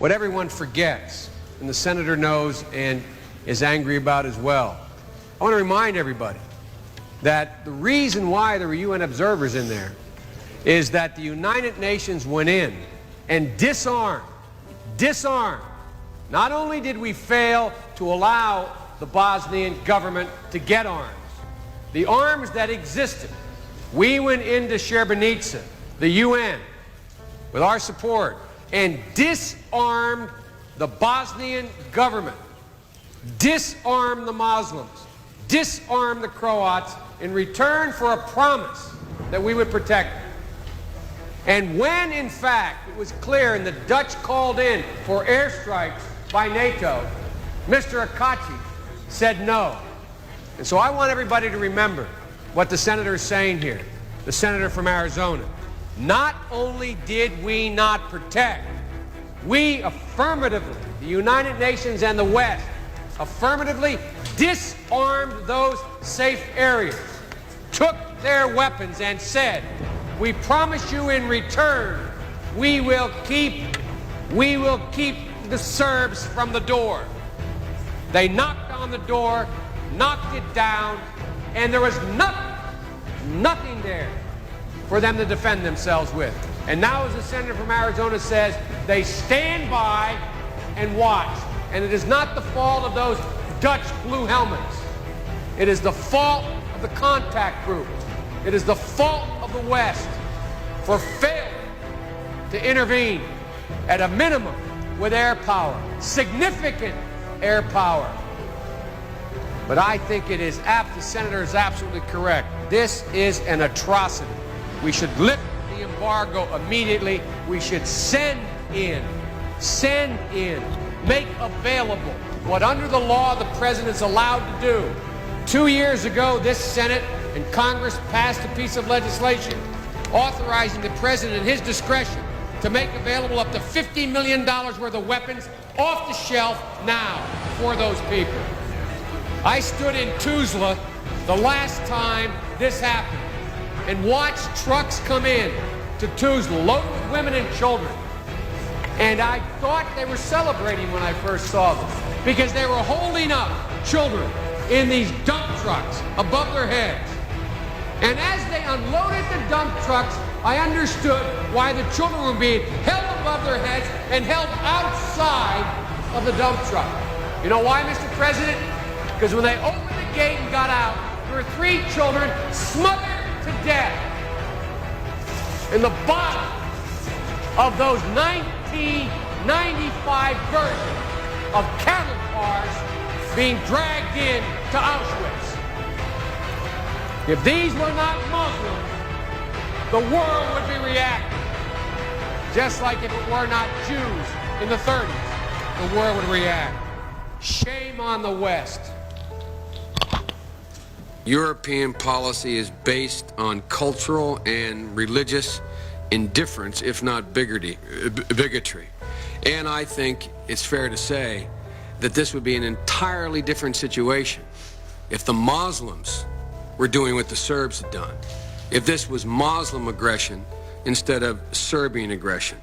what everyone forgets, and the senator knows and is angry about as well. I want to remind everybody that the reason why there were UN observers in there is that the United Nations went in and disarmed. Not only did we fail to allow the Bosnian government to get arms, the arms that existed, we went into Srebrenica, the UN, with our support, and disarmed the Bosnian government, disarmed the Muslims, disarmed the Croats in return for a promise that we would protect them. And when, in fact, it was clear and the Dutch called in for airstrikes by NATO, Mr. Akachi said no. And so I want everybody to remember what the senator is saying here, the senator from Arizona. Not only did we not protect, we affirmatively, the United Nations and the West, affirmatively disarmed those safe areas, took their weapons and said, we promise you in return, we will keep the Serbs from the door. They knocked on the door, knocked it down, and there was nothing there for them to defend themselves with. And now, as the senator from Arizona says, they stand by and watch. And it is not the fault of those Dutch blue helmets. It is the fault of the contact group. It is the fault of the West for failing to intervene at a minimum with air power, significant air power. But I think it is apt, the senator is absolutely correct. This is an atrocity. We should lift the embargo immediately. We should send in, make available what under the law the president is allowed to do. 2 years ago, this Senate and Congress passed a piece of legislation authorizing the president at his discretion to make available up to $50 million worth of weapons off the shelf now for those people. I stood in Tuzla the last time this happened and watched trucks come in to Tuzla loaded with women and children. And I thought they were celebrating when I first saw them because they were holding up children in these dump trucks above their heads. And as they unloaded the dump trucks, I understood why the children were being held above their heads and held outside of the dump truck. You know why, Mr. President? Because when they opened the gate and got out, there were 3 children smothered to death in the bottom of those 1995 versions of cattle cars being dragged in to Auschwitz. If these were not Muslims, the world would be reacting. Just like if it were not Jews in the 30s, the world would react. Shame on the West. European policy is based on cultural and religious indifference, if not bigotry. And I think it's fair to say that this would be an entirely different situation if the Muslims were doing what the Serbs had done, if this was Muslim aggression instead of Serbian aggression.